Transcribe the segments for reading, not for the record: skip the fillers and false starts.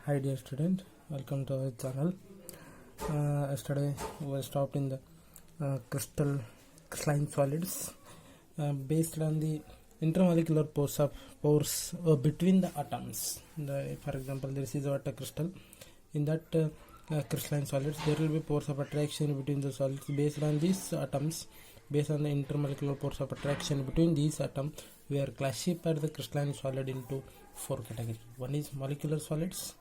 Hi dear student, welcome to our channel. Yesterday we stopped in the crystalline solids based on the intermolecular pores between the atoms. For example, this is what a crystal. In that crystalline solids, there will be pores of attraction between the solids based on these atoms. Based on the intermolecular pores of attraction between these atoms, we are classified the crystalline solid into 4 categories. One is molecular solids,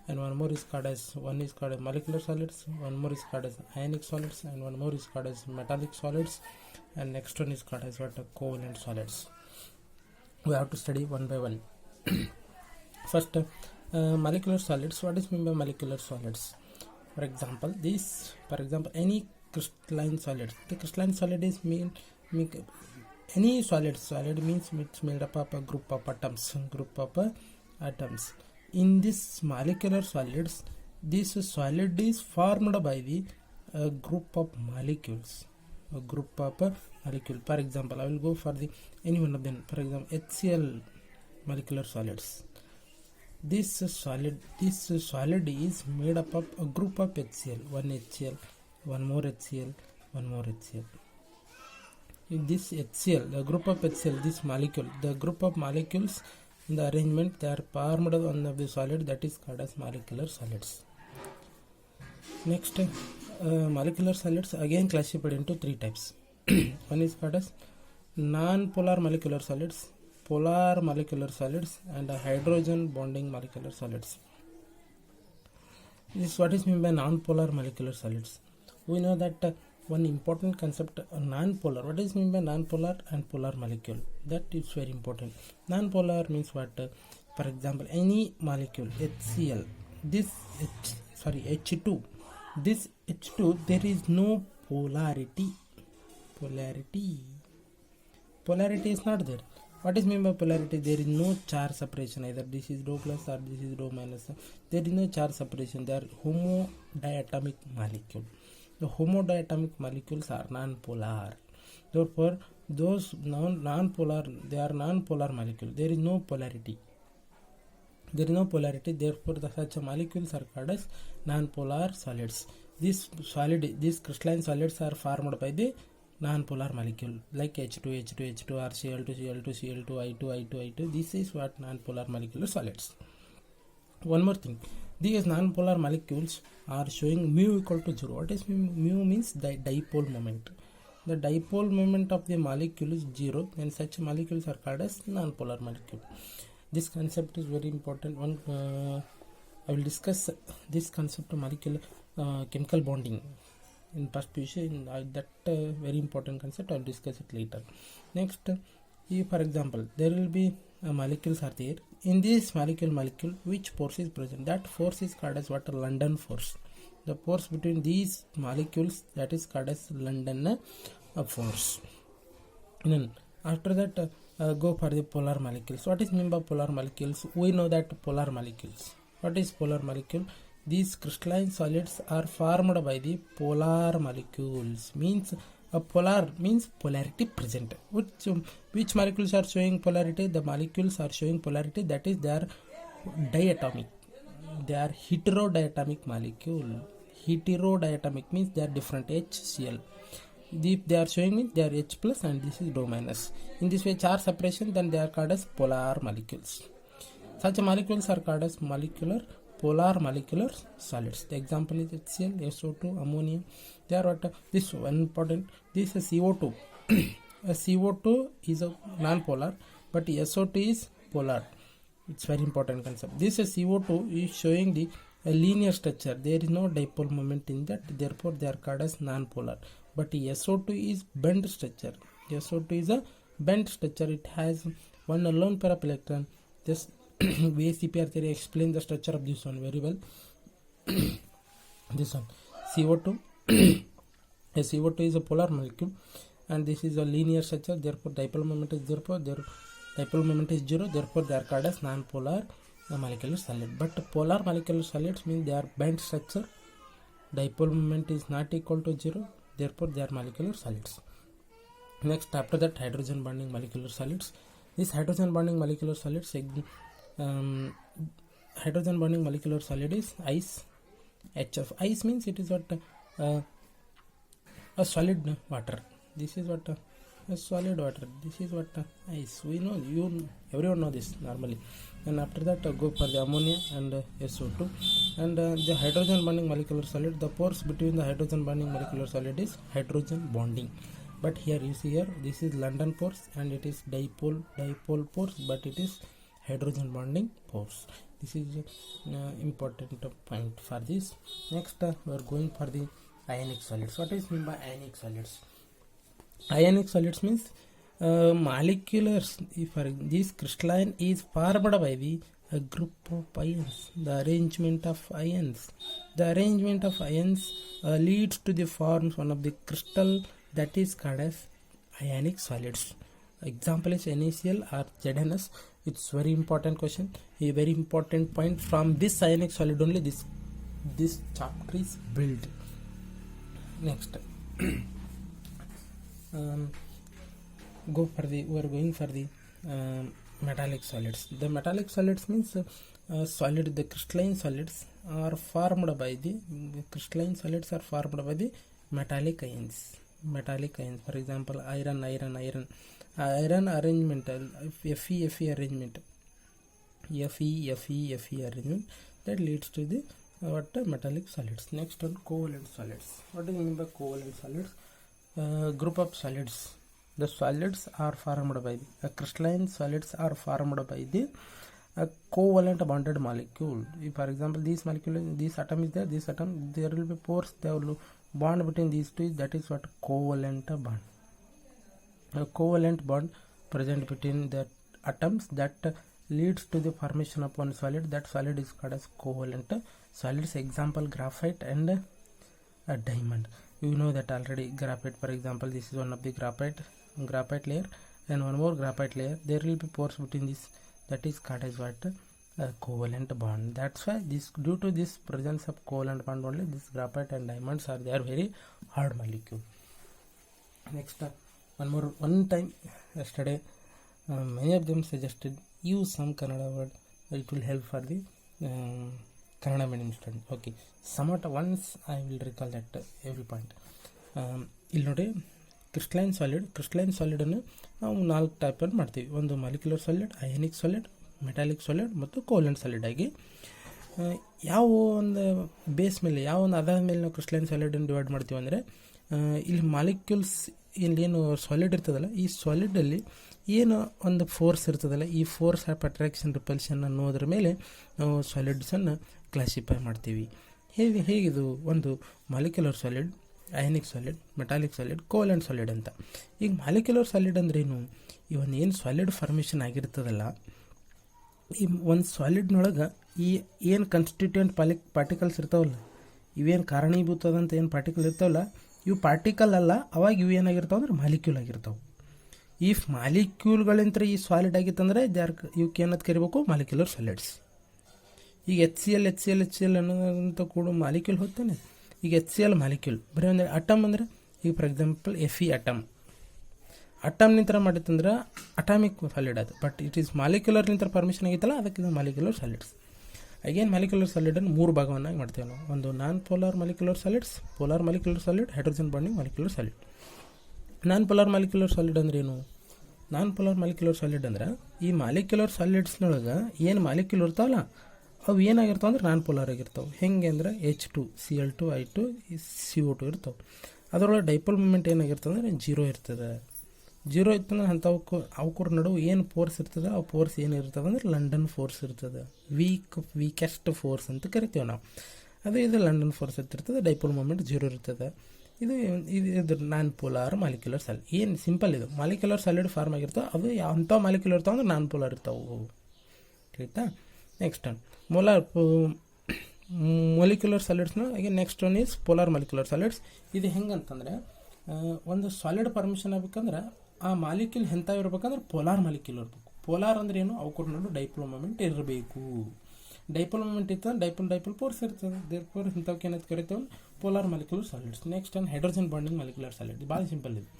and one more is called as molecular solids, one more is called as ionic solids, and one more is called as metallic solids, and next one is called as covalent solids. We have to study one by one. First, molecular solids. What is meant by molecular solids? For example, any crystalline solid. The crystalline solid is any solid means it's made up of a group of atoms. In this molecular solids, this solid is formed by the group of molecules. For example, I will go for any one of them. For example, HCl molecular solids. This solid is made up of a group of HCl. One HCl, one more HCl, one more HCl. In this HCl, the group of HCl, the group of molecules in the arrangement, they are formed on the solid, that is called as molecular solids. Next, molecular solids again classified into 3 types. One is called as non-polar molecular solids, polar molecular solids, and hydrogen bonding molecular solids. This is what is meant by non-polar molecular solids. We know that one important concept, non-polar. What is meant by non-polar and polar molecule? That is very important. Non-polar means what? For example, any molecule HCl, H2. This H2, there is no polarity. Polarity is not there. What is meant by polarity? There is no charge separation. Either this is rho plus or this is rho minus. There is no charge separation. They are homodiatomic molecule. The homodiatomic molecules are non-polar. Therefore, those non-polar, they are non-polar molecules. There is no polarity. Therefore, such molecules are called as non-polar solids. These crystalline solids are formed by the non-polar molecule like H2, or Cl2, I2. This is what non-polar molecular solids. One more thing. These non-polar molecules are showing mu equal to 0. What is mu? Mu means the dipole moment. The dipole moment of the molecule is 0, and such molecules are called as non-polar molecule. This concept is very important. I will discuss this concept of molecular chemical bonding in first position. That very important concept. I will discuss it later. Next, for example, there will be molecules are there. In this molecule, which force is present? That force is called as London force. The force between these molecules, that is called as London force. Then after that, go for the polar molecules. What is meant by polar molecules? We know that polar molecules. What is polar molecule? These crystalline solids are formed by the polar molecules. Means polar means polarity present. Which molecules are showing polarity? The molecules are showing polarity, that is they are diatomic. They are heterodiatomic molecule. Heterodiatomic means they are different. HCl. If they are showing means they are H plus and this is rho minus. In this way, charge separation, then they are called as polar molecules. Such molecules are called as polar molecular solids. The example is HCl, SO2, ammonia. They are this one important. This is CO2. CO2 is a non-polar, but SO2 is polar. It's very important concept. This CO2 is showing the linear structure. There is no dipole moment in that. Therefore, they are called as non-polar. But SO2 is bent structure. SO2 is a bent structure. It has one alone pair of electron. This VCPR theory explain the structure of this one very well. This one, CO2. CO2 is a polar molecule, and this is a linear structure. Therefore, dipole moment is therefore their dipole moment is 0. Therefore, they are called as non-polar molecular solid. But polar molecular solids mean they are bent structure. Dipole moment is not equal to 0. Therefore, they are molecular solids. Next, after that, hydrogen bonding molecular solids. These hydrogen bonding molecular solids hydrogen bonding molecular solid is ice, HF. Ice means it is what a solid water. This is what a solid water. This is what ice. We know, everyone know this normally. And after that go for the ammonia and SO2. And the hydrogen bonding molecular solid, the pores between the hydrogen bonding molecular solid is hydrogen bonding. But here you see here, this is London pores and it is dipole pores, but it is hydrogen bonding pores. This is important point for this. Next we are going for the ionic solids. What is mean by ionic solids? Ionic solids means molecular, if this crystalline is formed by a group of ions. The arrangement of ions leads to the forms one of the crystal that is called as ionic solids. Example is NaCl or ZnS. It's very important question, a very important point. From this ionic solid only this chapter is built. Next we are going for the metallic solids. The metallic solids means the crystalline solids are formed by the metallic ions. For example, iron arrangement, Fe arrangement, arrangement that leads to the metallic solids. Next one, covalent solids. What do you mean by covalent solids? Group of solids. The solids are formed by crystalline solids are formed by the covalent bonded molecule. If, for example, this atom is there, this atom, there will be pores, there will bond between these two, that is what covalent bond. A covalent bond present between the atoms that leads to the formation of one solid. That solid is called as covalent solids. Example, graphite and a diamond. You know that already. Graphite, for example, this is one of the graphite layer and one more graphite layer. There will be pores between this, that is called as what covalent bond. That's why due to this presence of covalent bond only, this graphite and diamonds are they are very hard molecule. Next one time yesterday many of them suggested use some Kannada word, it will help for the Kannada medium student. Okay, somewhat once I will recall that every point. ಇಲ್ಲಿ ನೋಡಿ, crystalline solid ಅನ್ನು ನಾವು 4 type ಅಲ್ಲಿ ಮಾಡ್ತೀವಿ. ಒಂದು molecular solid, ionic solid, metallic solid ಮತ್ತು covalent solid ಆಗಿ. ಯಾವ ಒಂದು ಬೇಸ್ ಮೇಲೆ, ಯಾವ ಒಂದು ಆಧಾರದ ಮೇಲೆ ನಾವು ಕ್ರಿಸ್ಟಲೈನ್ ಸಾಲಿಡನ್ನು ಡಿವೈಡ್ ಮಾಡ್ತೀವಿ ಅಂದರೆ, ಇಲ್ಲಿ ಮಾಲಿಕ್ಯೂಲ್ಸ್ ಇಲ್ಲೇನು ಸಾಲಿಡ್ ಇರ್ತದಲ್ಲ, ಈ ಸಾಲಿಡಲ್ಲಿ ಏನು ಒಂದು ಫೋರ್ಸ್ ಇರ್ತದಲ್ಲ, ಈ ಫೋರ್ಸ್ ಆಫ್ ಅಟ್ರಾಕ್ಷನ್ ರಿಪಲ್ಷನ್ ಅನ್ನೋದ್ರ ಮೇಲೆ ನಾವು ಸಾಲಿಡ್ಸನ್ನು ಕ್ಲಾಸಿಫೈ ಮಾಡ್ತೀವಿ. ಹೇಗಿದು ಒಂದು molecular solid, ionic solid, metallic solid, covalent solid ಅಂತ. ಈಗ ಮಾಲಿಕ್ಯುಲರ್ ಸಾಲಿಡ್ ಅಂದ್ರೇನು? ಇವನ್ ಏನು ಸಾಲಿಡ್ ಫಾರ್ಮೇಷನ್ ಆಗಿರ್ತದಲ್ಲ, ಈ ಒಂದು ಸಾಲಿಡ್ನೊಳಗೆ ಈ ಏನು ಕನ್ಸ್ಟಿಟ್ಯೂಯೆಂಟ್ ಪಾರ್ಟಿಕಲ್ಸ್ ಇರ್ತಾವಲ್ಲ, ಇವೇನು ಕಾರಣೀಭೂತದಂತ ಏನು ಪಾರ್ಟಿಕಲ್ ಇರ್ತಾವಲ್ಲ, ಇವು ಪಾರ್ಟಿಕಲ್ ಅಲ್ಲ, ಅವಾಗ ಇವು ಏನಾಗಿರ್ತಾವ ಅಂದ್ರೆ ಮಾಲಿಕ್ಯೂಲ್ ಆಗಿರ್ತಾವೆ. ಈ ಮಾಲಿಕ್ಯೂಲ್ಗಳಿಂದ ಈ ಸಾಲಿಡ್ ಆಗಿತ್ತಂದ್ರೆ ಇವಕ್ಕೆ ಏನಂತ ಕರಿಬೇಕು? Molecular solids. ಈಗ HCl ಅನ್ನೋದಂತ ಕೂಡ ಮಾಲಿಕ್ಯೂಲ್ ಹೋಗ್ತಾನೆ. ಈಗ HCl ಮಾಲಿಕ್ಯೂಲ್ ಬರೀ ಅಂದರೆ ಅಟಮ್ ಅಂದರೆ, ಈಗ ಫಾರ್ ಎಕ್ಸಾಂಪಲ್ Fe ಅಟಮ್ ನಿಂತರ ಮಾಡಿತ್ತಂದ್ರೆ ಅಟಾಮಿಕ್ ಸಾಲಿಡ್ ಅದು. ಬಟ್ ಇಟ್ ಈಸ್ ಮಾಲಿಕ್ಯುಲರ್ ನಿಂತರ ಫಾರ್ಮೇಷನ್ ಆಗಿತ್ತಲ್ಲ, ಅದಕ್ಕೆ ಮಾಲಿಕ್ಯುಲರ್ ಸಾಲಿಡ್ಸ್. ಅಗೇನ್ ಮಾಲಿಕ್ಯುಲರ್ ಸಾಲಿಡನ್ನು 3 ಭಾಗವನ್ನಾಗಿ ಮಾಡ್ತೇವೆ ನಾವು. ಒಂದು ನಾನ್ polar molecular solids, polar molecular solid, hydrogen bonding molecular solid. ನಾನ್ ಪೋಲಾರ್ ಮಾಲಿಕ್ಯುಲರ್ ಸಾಲಿಡ್ ಅಂದ್ರೆ ಏನು? ನಾನ್ ಪೋಲಾರ್ ಮಾಲಿಕ್ಯುಲರ್ ಸಾಲಿಡ್ ಅಂದ್ರೆ ಈ ಮಾಲಿಕ್ಯುಲರ್ ಸಾಲಿಡ್ಸ್ನೊಳಗೆ ಏನು ಮಾಲಿಕ್ಯೂಲ್ ಇರ್ತಾವಲ್ಲ, ಅವು ಏನಾಗಿರ್ತಾವೆ ಅಂದ್ರೆ ನಾನ್ ಪೋಲಾರ್ ಆಗಿರ್ತಾವೆ. ಹೆಂಗೆ ಅಂದ್ರೆ H2, Cl2, I2, CO2 ಇರ್ತಾವೆ. ಅದರೊಳಗೆ ಡೈಪೋಲ್ ಮೂಮೆಂಟ್ ಏನಾಗಿರ್ತದೆ ಅಂದರೆ 0 ಇರ್ತದೆ. 0 ಇತ್ತಂದ್ರೆ ಅವಕ್ಕೂರ ನಡುವೆ ಏನು ಫೋರ್ಸ್ ಇರ್ತದೆ, ಆ ಫೋರ್ಸ್ ಏನಿರ್ತದೆ ಅಂದ್ರೆ ಲಂಡನ್ ಫೋರ್ಸ್ ಇರ್ತದೆ. ವೀಕೆಸ್ಟ್ ಫೋರ್ಸ್ ಅಂತ ಕರಿತೀವಿ ನಾವು. ಇದು ಲಂಡನ್ ಫೋರ್ಸ್ ಇರ್ತದೆ. ಡೈಪೋಲ್ ಮೂಮೆಂಟ್ 0 ಇರ್ತದೆ. ಇದು ನಾನ್ ಪೋಲಾರ್ ಮಾಲಿಕ್ಯುಲರ್ ಸಾಲಿಡ್. ಏನು ಸಿಂಪಲ್ ಇದು. ಮಾಲಿಕ್ಯುಲರ್ ಸಾಲಿಡ್ ಫಾರ್ಮ್ ಆಗಿರ್ತಾವೆ. ಅದು ಅಂಥ ಮಾಲಿಕ್ಯುಲರ್ ಇರ್ತಾವೆ ಅಂದ್ರೆ ನಾನ್ ಪೋಲಾರ್ ಇರ್ತಾವೆ. ಆಯ್ತಾ? ನೆಕ್ಸ್ಟ್ ಮೊಲಿಕ್ಯುಲರ್ ಸಾಲಿಡ್ಸ್ನ ಹಾಗೆ next one is polar molecular solids. ಇದು ಹೆಂಗಂತಂದರೆ, ಒಂದು ಸಾಲಿಡ್ ಫಾರ್ಮೇಷನ್ ಆಗಬೇಕಂದ್ರೆ ಆ ಮಾಲಿಕ್ಯೂಲ್ ಎಂಥ ಇರ್ಬೇಕಂದ್ರೆ ಪೋಲಾರ್ ಮಾಲಿಕ್ಯೂಲ್ ಇರಬೇಕು. ಪೋಲಾರ್ ಅಂದ್ರೆ ಏನು? ಅವಕ್ಕೂ ನಡು ಡೈಪೋಲ್ ಮೂಮೆಂಟ್ ಇರಬೇಕು. ಡೈಪೋಲ್ ಮೂಮೆಂಟ್ ಇತ್ತು ಡೈಪೋಲ್ ಫೋರ್ಸ್ ಇರ್ತದೆ. ದೇರ್ಫೋರ್ ಇಂಥವಕ್ಕೆ ಏನಂತ ಕರಿತೇವೆ? Polar molecular solids. Next hydrogen bonding molecular solid. ಭಾಳ ಸಿಂಪಲ್ ಇದು.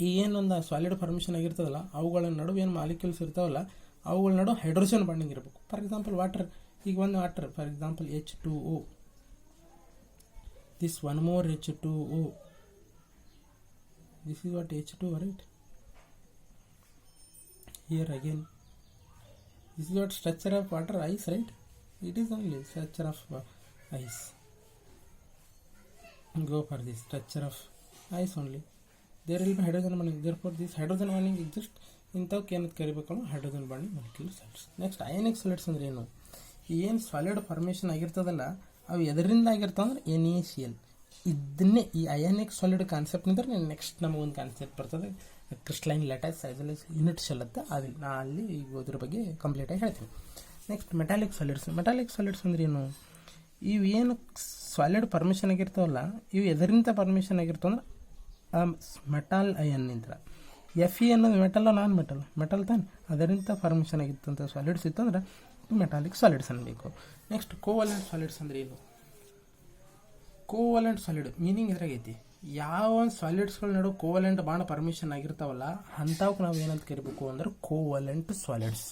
ಈ ಏನೊಂದು ಸಾಲಿಡ್ ಫಾರ್ಮೇಷನ್ ಆಗಿರ್ತದಲ್ಲ, ಅವುಗಳ ನಡುವೆ ಏನು ಮಾಲಿಕ್ಯೂಲ್ಸ್ ಇರ್ತಾವಲ್ಲ, ಅವುಗಳ ನಡು ಹೈಡ್ರೋಜನ್ ಬಾಂಡಿಂಗ್ ಇರಬೇಕು. ಫಾರ್ ಎಕ್ಸಾಂಪಲ್ ವಾಟರ್, ಈಗ ಒಂದು water for example H2O, this one more H2O, this is what H2O, right? Here again, this is what structure of water, ice, right? It is only structure of ice. Go for this structure of ice only. There will be hydrogen bonding. Therefore, this hydrogen bonding exists. ಇಂಥವಕ್ಕೆ ಏನಂತ ಕರಿಬೇಕಲ್ಲ, hydrogen bonding molecular solids. Next ionic solids ಅಂದ್ರೆ ಏನು? ಏನು solid formation ಆಗಿರ್ತದಲ್ಲ, ಅವು ಎದರಿಂದ ಆಗಿರ್ತಾವ ಅಂದ್ರೆ NaCl. ಇದನ್ನೇ ಈ ಅಯಾನಿಕ್ ಸಾಲಿಡ್ ಕಾನ್ಸೆಪ್ಟ್ ನಿಂದ್ರೆ ನೆಕ್ಸ್ಟ್ ನಮಗೊಂದು ಕಾನ್ಸೆಪ್ಟ್ ಬರ್ತದೆ, crystalline lattice as well as unit shell ಅಂತ. ಅದಿಲ್ಲ, ನಾ ಅಲ್ಲಿ ಈಗ ಅದ್ರ ಬಗ್ಗೆ ಕಂಪ್ಲೀಟಾಗಿ ಹೇಳ್ತೀನಿ. Next metallic solids. Metallic solids ಅಂದ್ರೆ ಏನು? ಇವು ಏನು ಸಾಲಿಡ್ ಪರ್ಮಿಷನ್ ಆಗಿರ್ತಾವಲ್ಲ, ಇವು ಎದರಿಂದ ಪರ್ಮಿಷನ್ ಆಗಿರ್ತಾವ ಅಂದ್ರೆ ಮೆಟಲ್ ಅಯನ್ ನಿಂತ್ರ. Fe ಅನ್ನೋದು ಮೆಟಲ್, ನಾನ್ ಮೆಟಲ್, ಮೆಟಲ್ ತಾನೆ, ಅದರಿಂದ ಫಾರ್ಮೇಷನ್ ಆಗಿತ್ತಂತ ಸಾಲಿಡ್ಸ್ ಇತ್ತು ಅಂದ್ರೆ ಮೆಟಾಲಿಕ್ ಸಾಲಿಡ್ಸ್ ಅನ್ಬೇಕು. ನೆಕ್ಸ್ಟ್ ಕೋವಲೆಂಟ್ ಸಾಲಿಡ್ಸ್ ಅಂದ್ರೆ ಏನು? ಕೋವಲೆಂಟ್ ಸಾಲಿಡ್ ಮೀನಿಂಗ್ ಇದ್ರಾಗೈತಿ, ಯಾವ ಒಂದು ಸಾಲಿಡ್ಸ್ಗಳ ನಡು ಕೋವಲೆಂಟ್ ಬಾಂಡ್ ಪರ್ಮಿಷನ್ ಆಗಿರ್ತಾವಲ್ಲ ಅಂಥವಕ್ಕೆ ನಾವು ಏನಂತ ಕರಿಬೇಕು ಅಂದ್ರೆ covalent solids.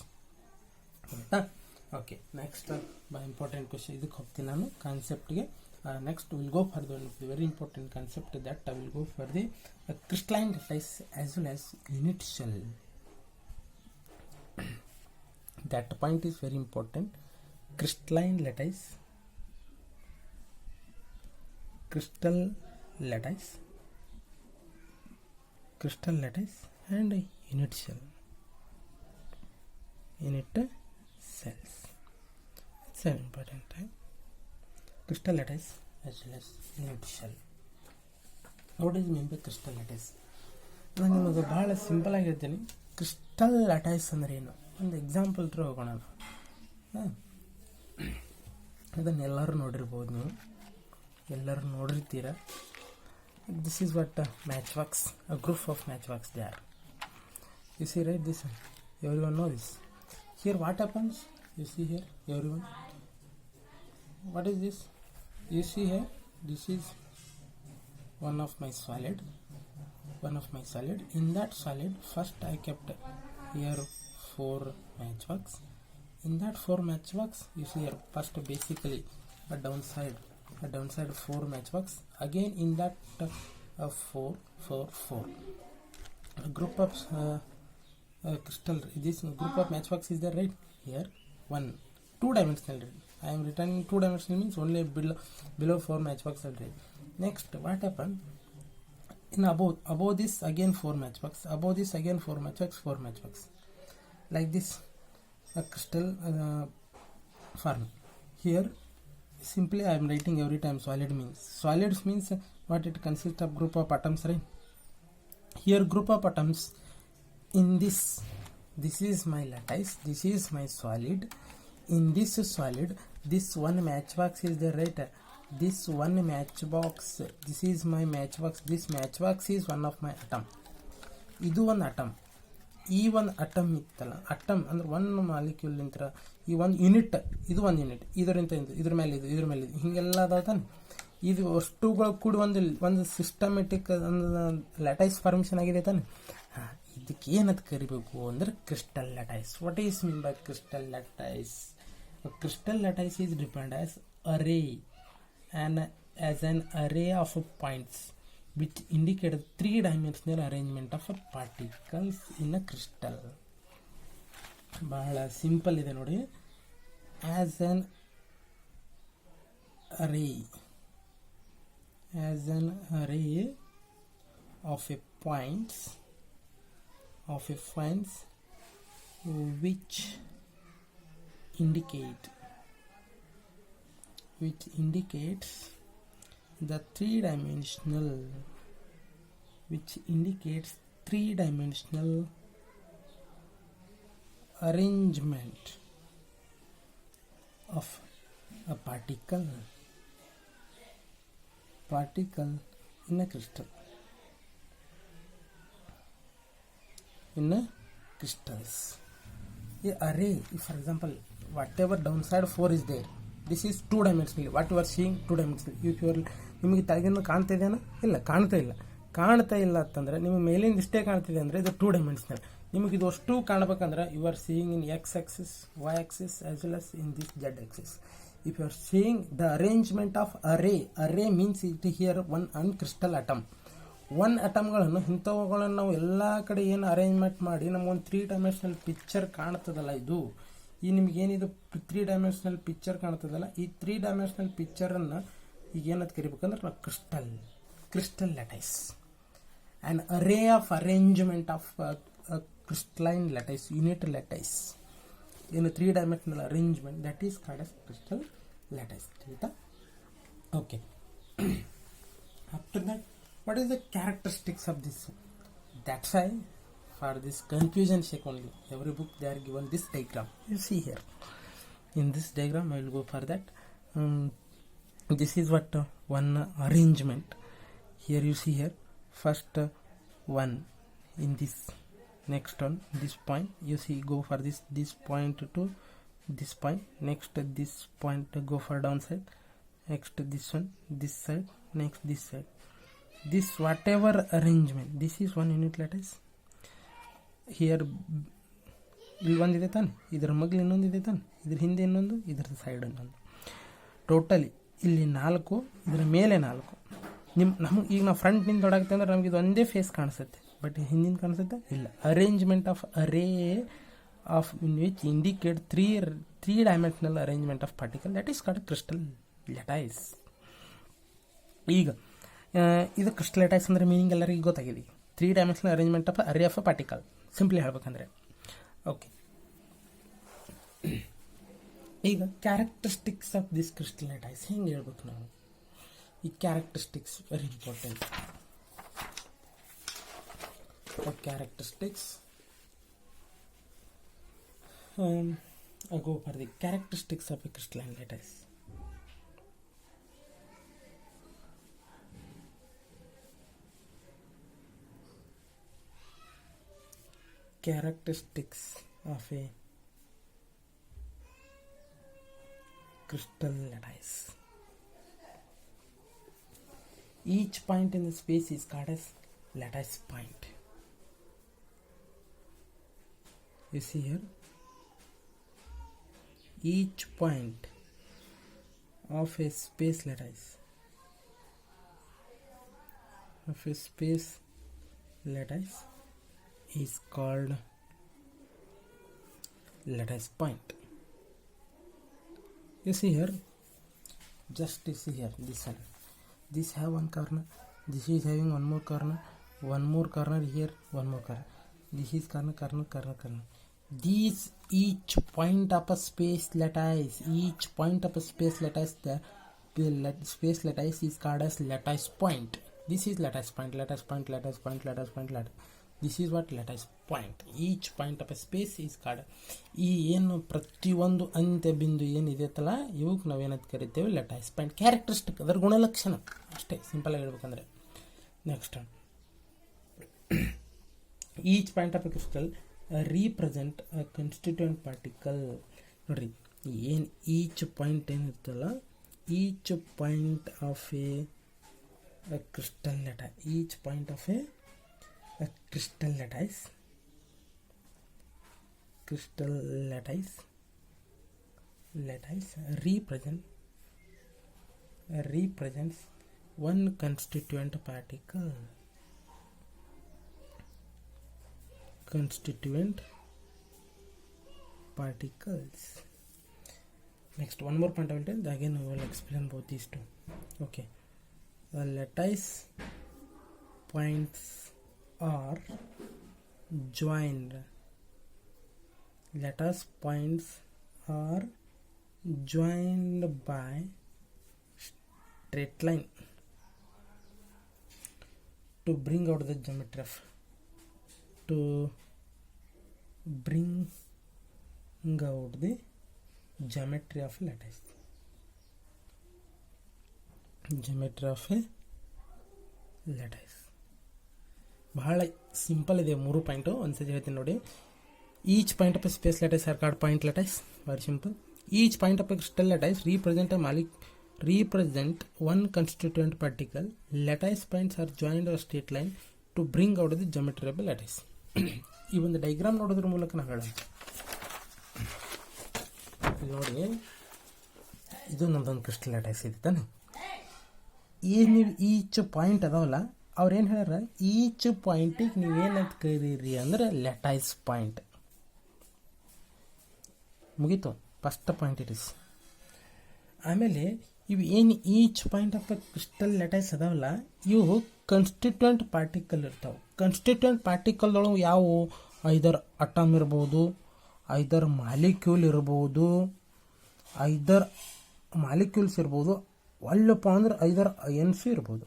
Okay, next important question, ಇದಕ್ಕೆ ಹೋಗ್ತೀನಿ ನಾನು ಕಾನ್ಸೆಪ್ಟ್ಗೆ. Next will go for the very important concept that I will go for the crystalline lattice as well as unit shell. That point is very important. Crystalline lattice, crystal lattice and unit shell. Unit cells. It's an important time. Crystal lattice as well as unit shell. What is mean by crystal lattice? ನಾನು ನಿಮಗೆ ಭಾಳ simple ಆಗಿರ್ತೀನಿ. Crystal lattice ಅಂದ್ರೆ ಏನು? ಒಂದು example through ಹೋಗೋಣ. ಅದನ್ನು ಎಲ್ಲರೂ ನೋಡಿರ್ಬೋದು, ನೀವು ಎಲ್ಲರೂ ನೋಡಿರ್ತೀರ. This is what matchbox, a group of matchbox they are. You see right this, everyone know this. Here what happens? You see here everyone, what is this? You see here, this is one of my solid. In that solid, first I kept here 4 matchbox. In that 4 matchbox, you see here first basically a downside 4 matchbox. Again in that 4 a group of crystal. This group of matchbox is there, right? Here 1 2-dimensional. I am returning 2-dimensional means only below 4 matchbox already. Next, what happened? In above this again 4 matchbox. Above this again 4 matchbox. Like this, a crystal form. Here, simply I am writing every time solid means. Solids means what it consists of group of atoms, right? Here group of atoms. In this is my lattice. This is my solid. In this solid, this one matchbox is there, right? This one matchbox, this is my matchbox. This matchbox is one of my atom. ಇದು ಒಂದು atom. ಈ ಒಂದು atom ಇತ್ತಲ್ಲ, atom ಅಂದ್ರೆ ಒಂದು molecule ನಿಂತರ ಈ ಒಂದು ಯೂನಿಟ್, ಇದು ಒಂದು ಯೂನಿಟ್, ಇದರಿಂದ ಇದ್ರ ಮೇಲೆ ಇದು ಹಿಂಗೆಲ್ಲ ಅದಾವ ತಾನೆ. ಇದು ಅಷ್ಟುಗಳು ಕೂಡಿ ಒಂದು ಸಿಸ್ಟಮೆಟಿಕ್ ಒಂದು ಲ್ಯಾಟೈಸ್ ಫಾರ್ಮೇಷನ್ ಆಗಿದೆ ತಾನೆ. ಇದಕ್ಕೆ ಏನಂತ ಕರಿಬೇಕು ಅಂದ್ರೆ crystal lattice. What is mean by crystal lattice? Crystal lattice is defined as array and as an array of points which indicate a 3-dimensional arrangement of particles in a crystal. ಬಹಳ simple ಇದೆ ನೋಡಿ. as an array of a points which indicates the 3-dimensional arrangement of a particle in a crystal. In a crystals, a array, for example, whatever downside 4 is there, this is 2-dimensional. what you are seeing 2-dimensional. if you are ನಿಮಗೆ ತೆಳಗಿಂದ ಕಾಣ್ತಾ ಇದೆಯಾ? ಇಲ್ಲ, ಕಾಣ್ತಾ ಇಲ್ಲ ಅಂತಂದ್ರೆ ನಿಮಗೆ ಮೇಲಿಂದ ಇಷ್ಟೇ ಕಾಣ್ತಿದೆ ಅಂದರೆ ಇದು 2-dimensional. ನಿಮಗೆ ಇದು ಅಷ್ಟು ಕಾಣಬೇಕಂದ್ರೆ you are seeing in x axis, y axis as well as in this z axis. If you are seeing the arrangement of array means it here one crystal atom. One ಅಟಮ್ಗಳನ್ನು ಇಂಥವುಗಳನ್ನು ನಾವು ಎಲ್ಲ ಕಡೆ ಏನು ಅರೇಂಜ್ಮೆಂಟ್ ಮಾಡಿ ನಮಗೊಂದು 3 dimensional picture ಕಾಣ್ತದಲ್ಲ, ಇದು ಈ ನಿಮ್ಗೇನಿದು 3 ಡೈಮೆನ್ಷನಲ್ ಪಿಕ್ಚರ್ ಕಾಣ್ತದಲ್ಲ, ಈ 3 ಡೈಮೆನ್ಷನಲ್ ಪಿಕ್ಚರನ್ನು ಈಗ ಏನಂತ ಕರಿಬೇಕಂದ್ರೆ ನಾವು crystal lattice. An array of arrangement of crystalline lattice, unit lattice in a 3 dimensional arrangement, that is called as crystal lattice. Okay. After that, what is the characteristics of this? That's why for this confusion sake only, every book they are given this diagram. You see here in this diagram I will go for that. This is what one arrangement. Here you see here first one in this, next on this point you see go for this point to this point, next this point go for downside, next this one this side, next this side, this whatever arrangement, this is one unit lattice. Here ಇಲ್ಲಿ ಒಂದಿದೆ ತಾನೆ, ಇದರ ಮಗ್ಲು ಇನ್ನೊಂದಿದೆ ತಾನೆ, ಇದ್ರ ಹಿಂದೆ ಇನ್ನೊಂದು, ಇದರ ಸೈಡ್ ಇನ್ನೊಂದು, ಟೋಟಲಿ ಇಲ್ಲಿ 4, ಇದರ ಮೇಲೆ 4. ನಮಗೆ ಈಗ ನಾವು ಫ್ರಂಟ್ನಿಂದ ಹೊಡಾಗ್ತೇವೆ ಅಂದ್ರೆ ನಮಗೆ ಇದು ಒಂದೇ ಫೇಸ್ ಕಾಣಿಸುತ್ತೆ, ಬಟ್ ಹಿಂದಿನ ಕಾಣಿಸುತ್ತೆ ಇಲ್ಲ. Arrangement of array of in which indicate three dimensional arrangement of particle, that is called crystal lattice. ಈಗ ಇದು ಕ್ರಿಸ್ಟಲ್ ಲ್ಯಾಟೈಸ್ ಅಂದರೆ ಮೀನಿಂಗ್ ಎಲ್ಲರಿಗೂ ಗೊತ್ತಾಗಿದೆ. 3 dimensional arrangement of array of a particle, simply ಹೇಳ್ಬೇಕಂದ್ರೆ. ಓಕೆ, ಈಗ characteristics of this crystal lattice ಹೆಂಗೆ ಹೇಳ್ಬೇಕು ನಾವು? ಈ characteristics very important. Characteristics. I go for the characteristics of a crystalline lattice. Characteristics of a crystal lattice. Each point in the space is called as lattice point. You see here, each point of a space lattice is called lattice point. You see here, just you see here, this one, this have one corner, this is having one more corner here, one more corner, this is corner. These each point of a space lattice, the space lattice is called as lattice point. This is lattice point. This is what lattice point. Each point of a space is called. ಈ ಏನು ಪ್ರತಿಯೊಂದು ಅಂತ್ಯ ಬಿಂದು ಏನಿದೆಯಲ್ಲ ಇವಕ್ಕೆ ನಾವೇನಂತ ಕರಿತೇವೆ? ಲ್ಯಾಟೈಸ್ point. Characteristic, ಅದರ ಗುಣಲಕ್ಷಣ ಅಷ್ಟೇ, ಸಿಂಪಲ್ ಆಗಿ ಹೇಳ್ಬೇಕಂದ್ರೆ. Next, each point of a crystal represent a constituent particle. ನೋಡ್ರಿ, ಏನು ಈಚ್ ಪಾಯಿಂಟ್ ಏನಿರ್ತಲ್ಲ, each point of a crystal lattice, each point of a crystal lattice represents one constituent particles. Next, one more point I will tell, again I will explain both these two. Okay, the lattice points are joined. Lattice points are joined by straight line to bring out the geometry of lattice. Geometry of a lattice ಬಹಳ simple ಇದೆ. 3 point ಒಂದ್ಸತಿ ಹೇಳ್ತೀನಿ ನೋಡಿ. Each point of a space lattice are called point lattice. Very simple. Each point of a crystal lattice represent one constituent particle. Lattice points are joined or straight line to bring out the geometry of a lattice. ಈ ಒಂದು diagram ನೋಡೋದ್ರ ಮೂಲಕ ನಾವು ಹೇಳೋಣ. ನೋಡಿ, ಇದು ನಮ್ದೊಂದು crystal lattice ಇದೆ ತಾನೆ. ನೀವು ಈಚ್ ಪಾಯಿಂಟ್ ಅದಾವಲ್ಲ, ಅವ್ರೇನು ಹೇಳ್ಯಾರ, ಈಚ್ ಪಾಯಿಂಟಿಗೆ ನೀವೇನಂತ ಕರೀರಿ ಅಂದ್ರೆ ಲ್ಯಾಟಿಸ್ ಪಾಯಿಂಟ್. ಮುಗೀತು, ಫಸ್ಟ್ ಪಾಯಿಂಟ್ ಇಟ್ ಇಸ್. ಆಮೇಲೆ ಇವು ಏನು each point of the crystal lattice ಅದಾವಲ್ಲ, ಇವು ಕನ್ಸ್ಟಿಟ್ಯೂಯೆಂಟ್ ಪಾರ್ಟಿಕಲ್ ಇರ್ತಾವೆ. ಕನ್ಸ್ಟಿಟ್ಯೂಯೆಂಟ್ ಪಾರ್ಟಿಕಲ್ದೊಳಗೆ ಯಾವುವು, ಐದರ್ ಅಟಮ್ ಇರ್ಬೋದು, ಐದರ್ ಮಾಲಿಕ್ಯೂಲ್ ಇರ್ಬೋದು, ಐದರ್ ಮಾಲಿಕ್ಯೂಲ್ಸ್ ಇರ್ಬೋದು, ಒಳ್ಳಪ್ಪ ಅಂದ್ರೆ ಐದರ್ ಅಯನ್ಸು ಇರ್ಬೋದು.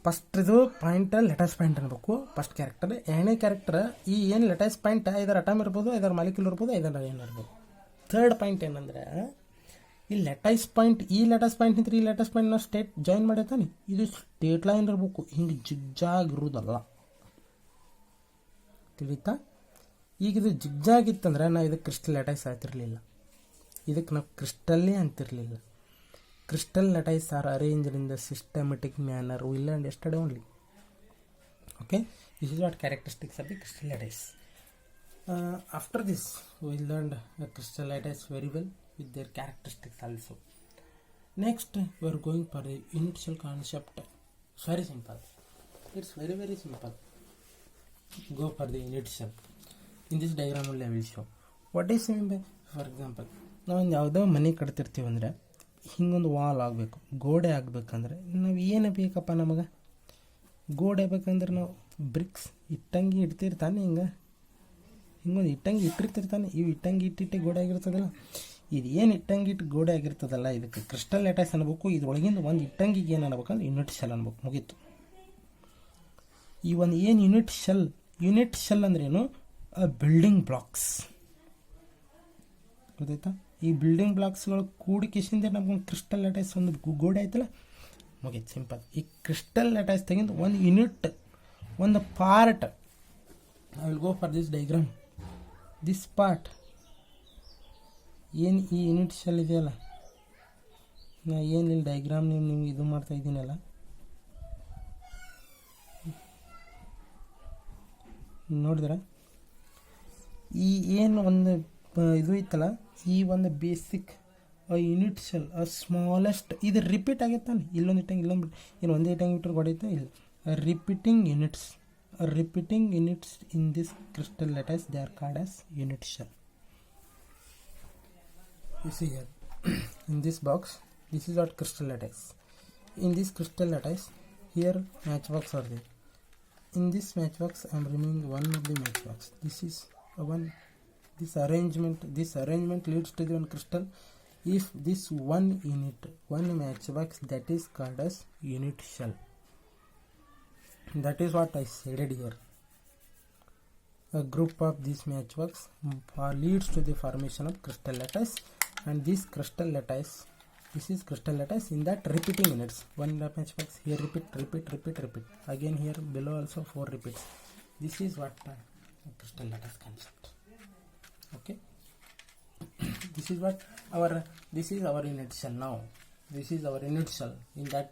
ಫಸ್ಟ್ ಇದು ಪಾಯಿಂಟ್ ಲ್ಯಾಟಿಸ್ ಪಾಯಿಂಟ್ ಅನ್ಬೇಕು, ಫಸ್ಟ್ ಕ್ಯಾರೆಕ್ಟರ್. ಎರಡನೇ ಕ್ಯಾರೆಕ್ಟರ್ ಈ ಏನು ಲ್ಯಾಟಿಸ್ ಪಾಯಿಂಟ್ ಐದರ್ ಅಟಮ್ ಇರ್ಬೋದು, ಐದರ್ ಮಾಲಿಕ್ಯೂಲ್ ಇರ್ಬೋದು, ಐದರ್ ಅಯನ್ ಇರ್ಬೋದು. ಥರ್ಡ್ ಪಾಯಿಂಟ್ ಏನಂದ್ರೆ, ಈ ಲ್ಯಾಟಿಸ್ ಪಾಯಿಂಟ್, ಈ ಲ್ಯಾಟಿಸ್ ಪಾಯಿಂಟ್ ನಿಂತ ಈ ಲ್ಯಾಟಿಸ್ ಪಾಯಿಂಟ್ ನಾವು ಸ್ಟೇಟ್ ಜಾಯಿನ್ ಮಾಡಿರ್ತಾನೆ, ಇದು ಸ್ಟೇಟ್ ಲೈನ್ ಇರಬೇಕು, ಹಿಂಗೆ ಜಿಗ್ಜಾಗ್ ಇರುವುದಲ್ಲ. ತಿಳಿತಾ? ಈಗ ಇದು ಜಿಗ್ಜಾಗ್ ಇತ್ತಂದ್ರೆ ನಾವು ಇದಕ್ಕೆ ಕ್ರಿಸ್ಟಲ್ ಲ್ಯಾಟಿಸ್ ಆಗ್ತಿರ್ಲಿಲ್ಲ, ಇದಕ್ಕೆ ನಾವು ಕ್ರಿಸ್ಟಲ್ಲೇ ಅಂತಿರಲಿಲ್ಲ. Crystal lattice are arranged in the systematic manner. We learned yesterday only. Okay, this is what characteristics of the crystal lattice. After this, we learned the crystal lattice very well with their characteristics also. Next, we are going for the unit cell concept. It's very simple. It's very simple. Go for the unit cell. In this diagram only I will show. What is mean by, for example, ನಾವು ಯಾವುದೋ ಮನೆ ಕಟ್ತಿರ್ತೀವಿ ಅಂದರೆ ಹಿಂಗೊಂದು wall ಆಗಬೇಕು, ಗೋಡೆ ಆಗಬೇಕಂದ್ರೆ ನಾವು ಏನು ಬೇಕಪ್ಪ ನಮಗೆ? ಗೋಡೆ ಬೇಕಂದ್ರೆ ನಾವು ಬ್ರಿಕ್ಸ್ ಇಟ್ಟಂಗಿ ಇಡ್ತಿರ್ತಾನೆ, ಹಿಂಗೊಂದು ಇಟ್ಟಂಗಿ ಇಟ್ಟಿರ್ತಿರ್ತಾನೆ. ಇವು ಇಟ್ಟಂಗಿ ಇಟ್ಟಿಟ್ಟೆ ಗೋಡೆ ಆಗಿರ್ತದಲ್ಲ, ಇದು ಏನು ಇಟ್ಟಂಗಿ ಇಟ್ಟು ಗೋಡೆ ಆಗಿರ್ತದಲ್ಲ, ಇದಕ್ಕೆ ಕ್ರಿಸ್ಟಲ್ ಲ್ಯಾಟಿಸ್ ಅನ್ಬೇಕು. ಇದ್ರೊಳಗಿಂದ ಒಂದು ಇಟ್ಟಂಗಿಗೆ ಏನು ಅನ್ಬೇಕಂದ್ರೆ ಯೂನಿಟ್ ಶೆಲ್ ಅನ್ಬೇಕು. ಮುಗೀತು. ಈ ಒಂದು ಏನು ಯೂನಿಟ್ ಶೆಲ್ ಅಂದ್ರೇನು? Building blocks. ಗೊತ್ತಾಯ್ತಾ? ಈ ಬಿಲ್ಡಿಂಗ್ ಬ್ಲಾಕ್ಸ್ಗಳು ಕೂಡಿಕೆಸಿಂದ ನಮ್ಗೊಂದು ಕ್ರಿಸ್ಟಲ್ ಲ್ಯಾಟಿಸ್ ಒಂದು ಗೋಡೆ ಆಯ್ತಲ್ಲ, ಮುಗೀತು, ಸಿಂಪಲ್. ಈ ಕ್ರಿಸ್ಟಲ್ ಲ್ಯಾಟಿಸ್ ತೆಗೆದು ಒಂದು ಯೂನಿಟ್, ಒಂದು part. I will go for this diagram. This part ಏನು ಈ ಯೂನಿಟ್ ಶೆಲ್ ಇದೆಯಲ್ಲ, ನಾ ಏನಿಲ್ಲ ಡೈಗ್ರಾಮ್ ನಿಮ್ಗೆ ಇದು ಮಾಡ್ತಾ ಇದ್ದೀನಲ್ಲ, ನೋಡಿದ್ರ ಈ ಏನು ಒಂದು ಇದು ಇತ್ತಲ್ಲ, ಈ ಒಂದು ಬೇಸಿಕ್ ಯೂನಿಟ್ ಶೆಲ್ ಸ್ಮಾಲೆಸ್ಟ್, ಇದು ರಿಪೀಟ್ ಆಗೈತಾನೆ. ಇಲ್ಲೊಂದು ಇಟ್ಟಂಗೆ ಇಲ್ಲೊಂದು ಬಿಟ್ಟು ಏನು ಒಂದೇ ಇಟ್ಟಂಗೆ ಬಿಟ್ಟರೆ ಹೊಡೆಯುತ್ತಾ ಇಲ್ಲ. Repeating units in this crystal lattice, they are called as unit shell. You see here, in this box, this is what crystal lattice. In this crystal lattice, here matchbox are there. In this matchbox, I am removing one of the matchbox. This is one. This arrangement leads to the one crystal. If this one matchbox, that is called as unit shell. That is what I said here. A group of these matchbox leads to the formation of crystal lattice. And this crystal lattice, this is crystal lattice in that repeating units. One matchbox here, repeat. Again here below also 4 repeats. This is what crystal lattice concept. Okay. This is our unit shell now. This is our unit shell. In that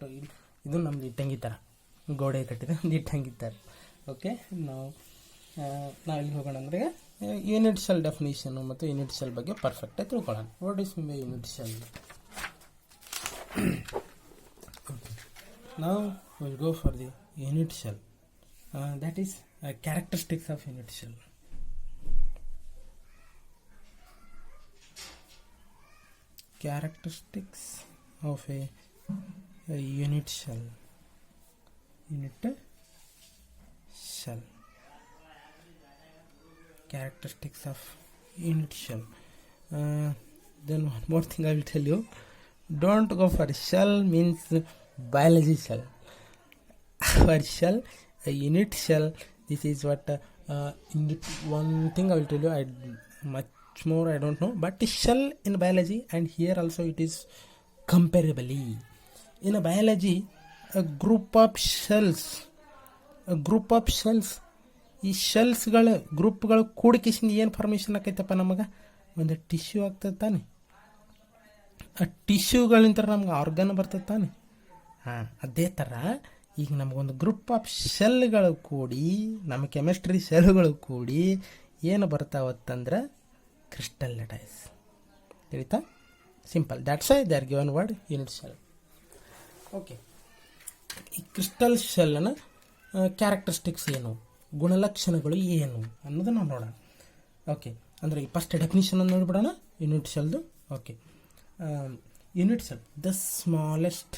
ಇದು ನಮ್ದು ಇಟ್ಟಂಗಿ ಥರ ಗೋಡೆ ಕಟ್ಟಿದ ಒಂದು ಇಟ್ಟಂಗಿ ಥರ. Okay, ನಾವು ಇಲ್ಲಿ ಹೋಗೋಣ ಅಂದರೆ ಯೂನಿಟ್ ಶೆಲ್ ಡೆಫಿನೇಷನ್ ಮತ್ತು ಯೂನಿಟ್ ಶೆಲ್ ಬಗ್ಗೆ ಪರ್ಫೆಕ್ಟಾಗಿ ತಿಳ್ಕೊಳ್ಳೋಣ. What is mean by unit cell? ನಾವು will go for the unit cell. That is characteristics of unit cell. Characteristics of a unit shell. Characteristics of unit shell. Then one more thing I will tell you. Don't go for shell means biology shell. For shell, a unit shell, this is what one thing I will tell you. Much more I don't know, but shell in biology, and here also it is comparably. In a biology, a group of shells, ಈ ಶೆಲ್ಸ್ಗಳ ಗ್ರೂಪ್ಗಳು ಕೂಡಿಕೆಸಿಂದ ಏನು formation ಆಕೈತಪ್ಪ, ನಮಗೆ ಒಂದು tissue ಆಗ್ತದೆ ತಾನೆ. ಆ ಟಿಶ್ಯೂಗಳಿಂದ ನಮ್ಗೆ organ ಬರ್ತದೆ ತಾನೆ. ಅದೇ ಥರ ಈಗ ನಮಗೊಂದು ಗ್ರೂಪ್ ಆಫ್ ಶೆಲ್ಗಳು ಕೂಡಿ, ನಮ್ಮ ಕೆಮಿಸ್ಟ್ರಿ ಶೆಲ್ಗಳು ಕೂಡಿ ಏನು ಬರ್ತಾವತ್ತಂದ್ರೆ ಕ್ರಿಸ್ಟಲ್ ಲ್ಯಾಟಿಸ್. ತಿಳಿತಾ? Simple. That's why they are given word unit cell. Okay, ಈ ಕ್ರಿಸ್ಟಲ್ ಶೆಲ್ನ ಕ್ಯಾರೆಕ್ಟರಿಸ್ಟಿಕ್ಸ್ ಏನು, ಗುಣಲಕ್ಷಣಗಳು ಏನು ಅನ್ನೋದನ್ನು ನಾವು ನೋಡೋಣ. ಓಕೆ, ಅಂದರೆ ಈ ಫಸ್ಟ್ ಡೆಫಿನಿಷನ್ ನೋಡಿಬಿಡೋಣ ಯೂನಿಟ್ ಶೆಲ್ದು. Okay, unit cell the smallest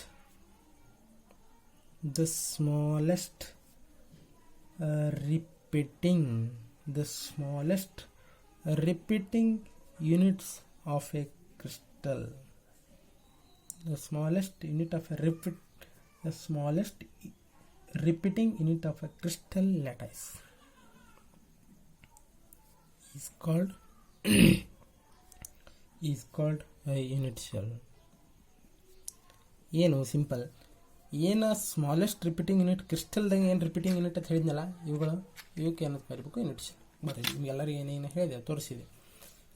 repeating units of a crystal. The smallest repeating unit of a crystal lattice is called a unit shell. ಏನು ಸಿಂಪಲ್, ಏನು ಸ್ಮಾಲೆಸ್ಟ್ ರಿಪೀಟಿಂಗ್ ಯೂನಿಟ್, ಕ್ರಿಸ್ಟಲ್ದಾಗ ಏನು repeating unit ಅಂತ ಹೇಳಿದ್ನಲ್ಲ, ಇವಕ್ಕೆ ಏನಂತ ಕರಿಬೇಕು, ಯೂನಿಟ್ ಶೆಲ್. ಬರೀ ನಿಮ್ಗೆಲ್ಲರಿಗೂ ಏನೇನು ಹೇಳಿದೆ ತೋರಿಸಿದೆ.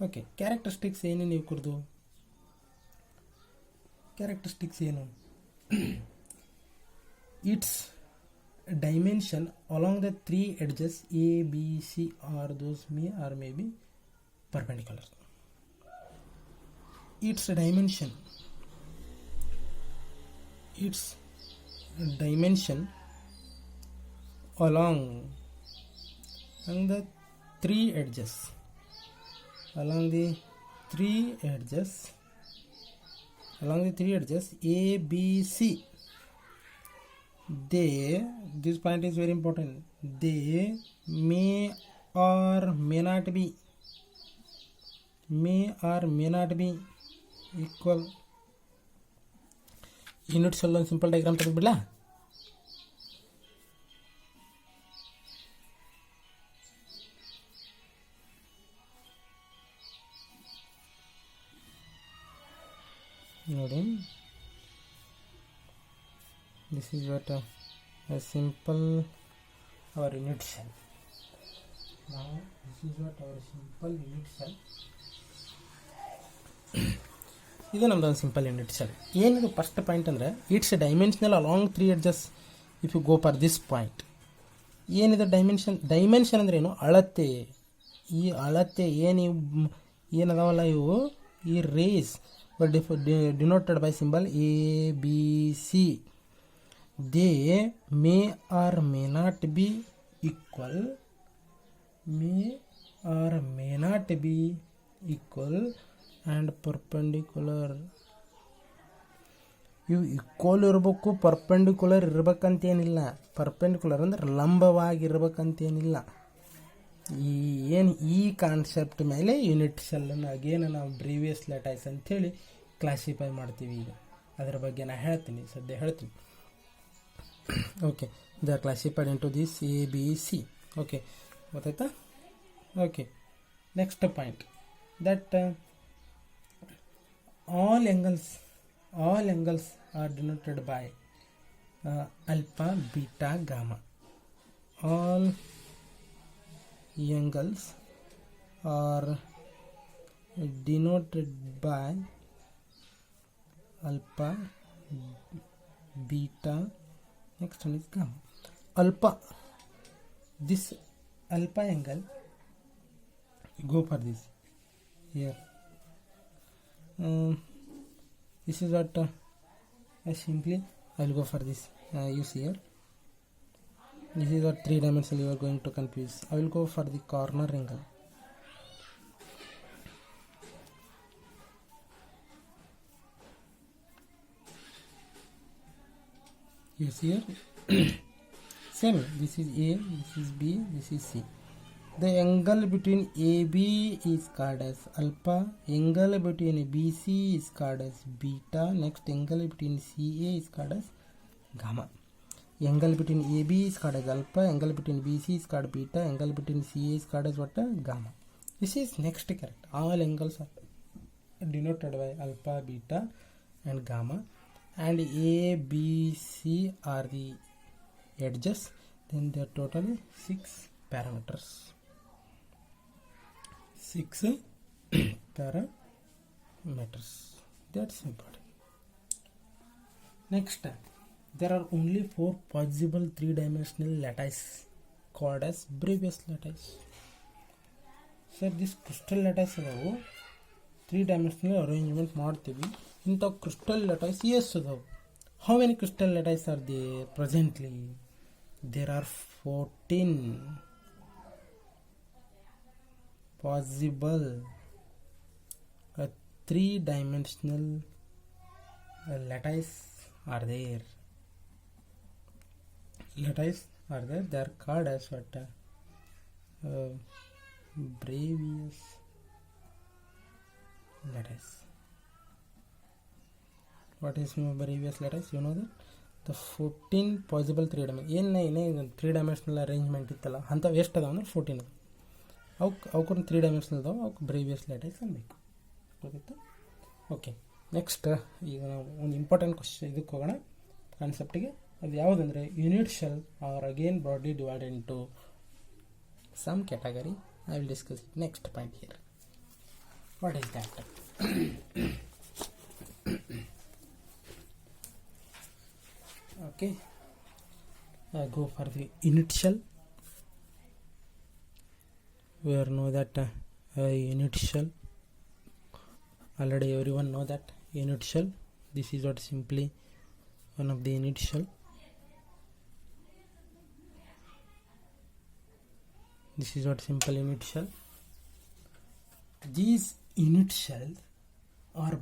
ಓಕೆ, ಕ್ಯಾರೆಕ್ಟರಿಸ್ಟಿಕ್ಸ್ ಏನು ನೀವು ಕುರಿದು, ಕ್ಯಾರೆಕ್ಟರಿಸ್ಟಿಕ್ಸ್ ಏನು? It's dimension along the three edges A, B, C or those may be perpendicular. Its dimension along the three edges A, B, C. This point is very important. They may or may not be equal. Unit shell ಒಂದು simple diagram ತೆಗೆದುಬಿಡಲಾ? ನೋಡಿ, this is what a simple our unit cell. Now this is what our simple unit cell. ಇದು ನಮ್ದು ಒಂದು simple unit cell. ಏನಿದು first point ಅಂದರೆ it's dimensional along three edges if you go for this point. ಏನಿದೆ dimension ಅಂದರೆ ಏನು? ಅಳತೆ. ಈ ಅಳತೆ ಏನದಾವಲ್ಲ ಇವು, ಈ rays denoted by symbol A, B, C. They may or may not be equal and perpendicular. ಇವು ಈಕ್ವಲ್ ಇರಬೇಕು, ಪರ್ಪೆಂಡಿಕ್ಯುಲರ್ ಇರ್ಬೇಕಂತೇನಿಲ್ಲ. ಪರ್ಪೆಂಡಿಕ್ಯುಲರ್ ಅಂದ್ರೆ ಲಂಬವಾಗಿರ್ಬೇಕಂತೇನಿಲ್ಲ. ಈ ಕಾನ್ಸೆಪ್ಟ್ ಮೇಲೆ ಯೂನಿಟ್ ಶೆಲ್ಲನ್ನು ಅಗೇನ್ ನಾವು ಬ್ರೀವಿಯಸ್ ಲ್ಯಾಟಿಸ್ ಅಂಥೇಳಿ ಕ್ಲಾಸಿಫೈ ಮಾಡ್ತೀವಿ. ಈಗ ಅದರ ಬಗ್ಗೆ ನಾನು ಸದ್ಯ ಹೇಳ್ತೀನಿ. Okay, they are classified into this A, B, C. Okay, ಗೊತ್ತಾಯ್ತಾ? Okay, next point that all angles are denoted by alpha, beta, gamma. All angles are denoted by alpha, beta, next one is gamma. Alpha, this alpha angle, go for this here. This is what simply I will go for this. You see here, this is what three dimensional you are going to confuse. I will go for the corner angle. You see here, same. This is A, this is B, this is C. The angle between AB is called as alpha, angle between BC is called as beta, next angle between CA is called as gamma. Angle between AB is called as alpha, angle between BC is called beta, angle between CA is called as what? Gamma. This is next correct. All angles are denoted by alpha, beta and gamma, and A, B, C are the edges. Then there are totally 6 parameters. 6 parameters. That's important. Next, There are only 4 possible three-dimensional lattice called as Bravais lattice. Sir, this crystal lattice ಅದಾವು 3-dimensional arrangement ಮಾಡ್ತೀವಿ. ಇಂಥ crystal lattice ಎಷ್ಟು ಅದಾವು? How many crystal lattice are there presently? There are 14 possible 3-dimensional lattice are there. Lattice are there. They are called as what? Bravais lattice. What is Bravais lattice? You know that the 14 possible 3-dimensional 3-dimensional arrangement ಇತ್ತಲ್ಲ ಅಂಥವು ಎಷ್ಟು ಅದಾವ ಅಂದ್ರೆ 14 ಅವಕ್ಕೆ 3-dimensional ಅದಾವ ಅವಕ್ಕೆ Bravais lattice ಅನ್ಬೇಕು. ಗೊತ್ತಾಯ್ತು? ಓಕೆ, ನೆಕ್ಸ್ಟ್ ಈಗ ನಾವು ಒಂದು ಇಂಪಾರ್ಟೆಂಟ್ ಕ್ವಶನ್ ಇದಕ್ಕೆ ಹೋಗೋಣ, ಕಾನ್ಸೆಪ್ಟಿಗೆ. ಅದು ಯಾವುದಂದರೆ unit cell are again broadly divided into some category. I will discuss it next point here. What is that? Okay, go for the unit shell. We all know that unit shell. Already everyone know that unit shell. This is what simply one of the unit shell. This is what simple unit shell. These unit shells are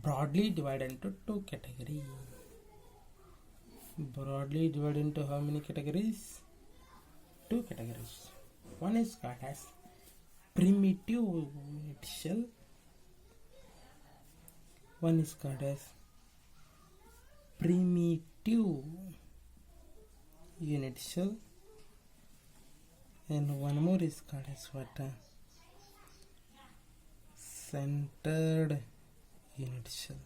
broadly divided into 2 categories. Broadly divided into how many categories? 2 categories. One is called as primitive unit shell. One is called as primitive unit shell, and one more is called as what? Centered unit shell.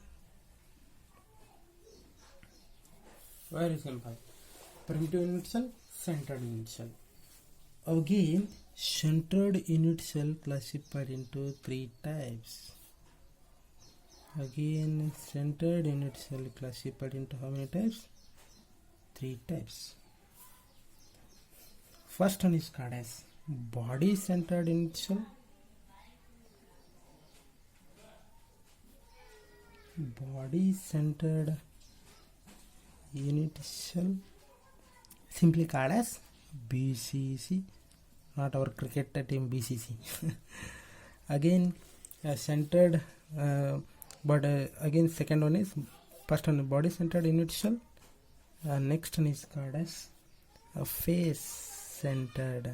Very simple. Primitive unit cell, centered unit cell. Again, centered unit cell classified into 3 types. Again, centered unit cell classified into how many types? 3 types. First one is called as body centered unit cell. Body centered unit cell, simply called as BCC, not our cricket team BCC. Again, centered, but again second one is, first one body centered unit cell, next one is called as face centered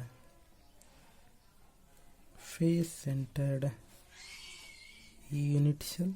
unit cell.